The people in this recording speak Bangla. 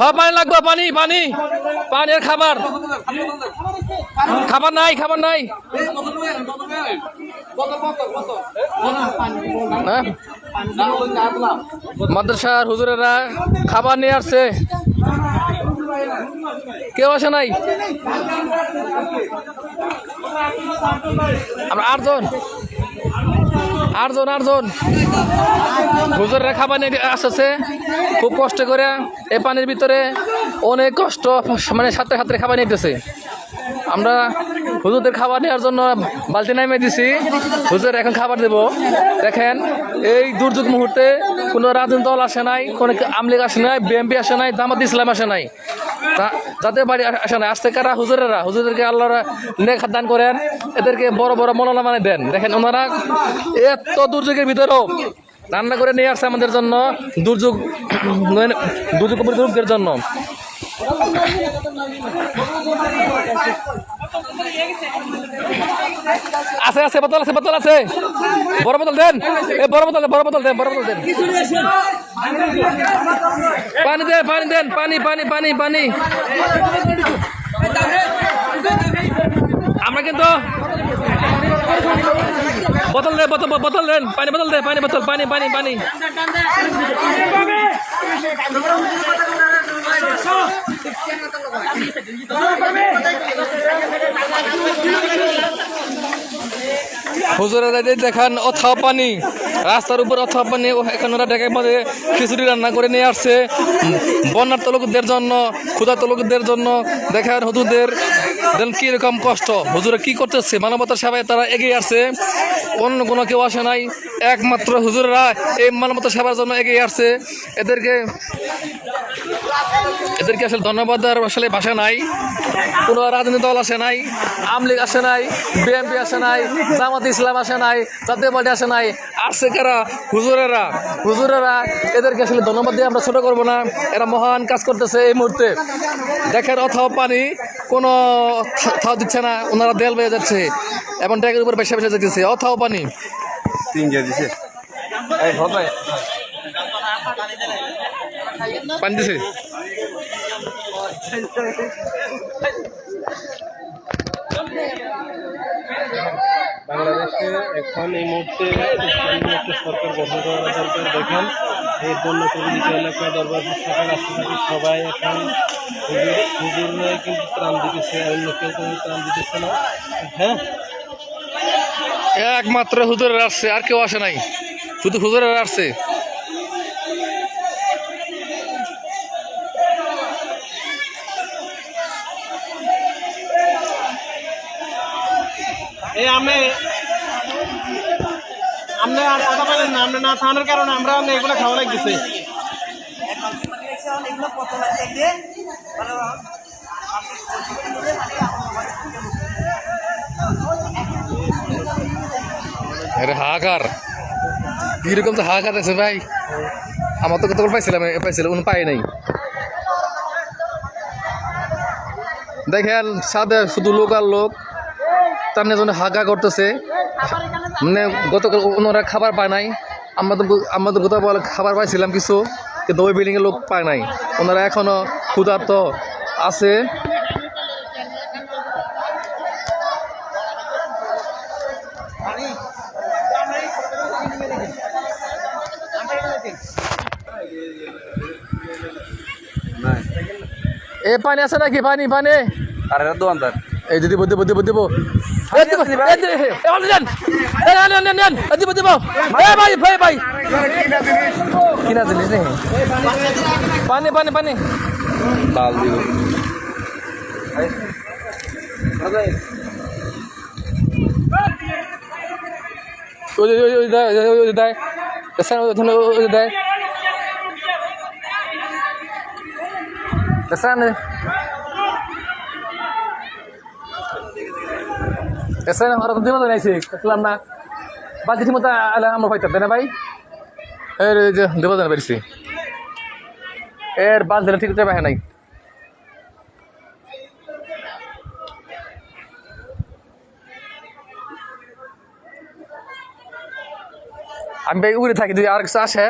হ্যাঁ পানি লাগবে, পানি পানি পানির খাবার খাবার নাই, খাবার নাই। হ্যাঁ? মাদ্রাসার হুজুরেরা খাবার নিয়ে আসছে, কেউ আসে নাই। আমরা আটজন হুজুরেরা খাবার নিয়ে আসছে খুব কষ্ট করে। এই পানির ভিতরে অনেক কষ্ট, মানে সাথে সাথে খাবার নিতেছে। আমরা হুজুরদের খাবার নেওয়ার জন্য বালতি নামিয়ে দিছি, হুজুর এখন খাবার দেব। দেখেন এই দুর্যোগ মুহূর্তে কোনো রাজনৈতিক দল আসে নাই, কোনো আওয়ামী লীগ আসে নাই, বিএনপি আসে নাই, জামাত ইসলাম আসে নাই, যাদের বাড়ি আসে নাই। আসতে কারা? হুজুরদেরকে আল্লাহরা নেক দান করেন, এদেরকে বড় বড় মৌলানা মানে দেন। দেখেন ওনারা এত দুর্যোগের ভিতরেও রান্না করে নিয়ে আসছে আমাদের জন্য, দুর্যোগ দুর্যোগের জন্য। আছে আছে বোতল আছে, বোতল আছে, বড় বোতল দেন, বড় বোতল দেন, পানি দেন, পানি দেন, পানি পানি পানি পানি। আমরা কিন্তু বোতল দেন, বোতল দেন, পানি বোতল দেন, পানি বোতল, পানি পানি পানি। হুজুরেরা দেখান অথাও পানি, রাস্তার উপর অথাও পানি। এখন ওরা ডেকের মধ্যে খিচুড়ি রান্না করে নিয়ে আসছে বন্যার্ত লোকদের জন্য, ক্ষুধার্ত লোকদের জন্য। দেখেন হুজুরদের কি রকম কষ্ট, হুজুরা কি করতেছে, মানবতার সেবায় তারা এগিয়ে আসছে। অন্য কোনো কেউ আসে নাই, একমাত্র হুজুররা এই মানবতার সেবার জন্য এগিয়ে আসছে। এদেরকে আসলে ধন্যবাদ দেওয়ার আসলে ভাষা নাই। কোনো রাজনৈতিক দল আসে নাই, আওয়ামী লীগ আসে নাই, বিএনপি আসে নাই, জামাত ইসলাম আসে নাই, জাতীয় পার্টি আসে নাই। আসছে কারা? হুজুরেরা। এদেরকে আসলে ধন্যবাদ দিয়ে আমরা ছোট করবো না, এরা মহান কাজ করতেছে এই মুহূর্তে। দেখেন অথাও পানি, কোনো থাও দিচ্ছে না, ওনারা দেল বেয়ে যাচ্ছে এবং ট্যাগের উপর বেসা বেসা যেতেছে। অথাও পানি পানি দিছে। বাংলাদেশে এখন এই মুহূর্তে একটা সরকার গঠন করা দরকার। দেখেন এর জন্য প্রতিটি এলাকায় দরবার শাখা রাষ্ট্রপতি সবাই এখন হুজুরাই কিন্তু ত্রাণ দিতেছে, অন্য কেউ কোনো ত্রাণ দিতেছে না। হ্যাঁ, একমাত্র হুজুরের আসছে, আর কেউ আসে নাই, শুধু হুজুরের আসছে। এই আপনি আর কথা বলেন না, আপনি না থানার কারণে আমরা এগুলো খাওয়া লাগতেছে। হাহাকার কিরকম তো হাহাকার আছে ভাই। আমার তো কতগুলো পাইছিলাম পাই নাই। দেখেন সাদে শুধু লোকাল লোক তার জন্য হাগা করতেছে। মানে গতকাল ওনারা খাবার পায় নাই, আমাদের গতকাল খাবার পাইছিলাম কিছু, কিন্তু ওই বিল্ডিংয়ের লোক পায় নাই। ওনারা এখনো ক্ষুধার্ত আছে। এ পানি আছে নাকি? পানি পানি এই যে দিব দিব দিব দিব ভাই কিনা জিনিস নেই। পানি পানি পানি ডাল দিব। দেয় এসে আমরা তো দিব নাইছি দেখলাম না, বাকি ঠিক মতো আমরা পাইতাম না ভাই। এর যে দেব না পারছি, এর বাদ দিলে ঠিক পাই নাই। আমি ভাই উড়ে থাকি, যদি আর কিছু আসে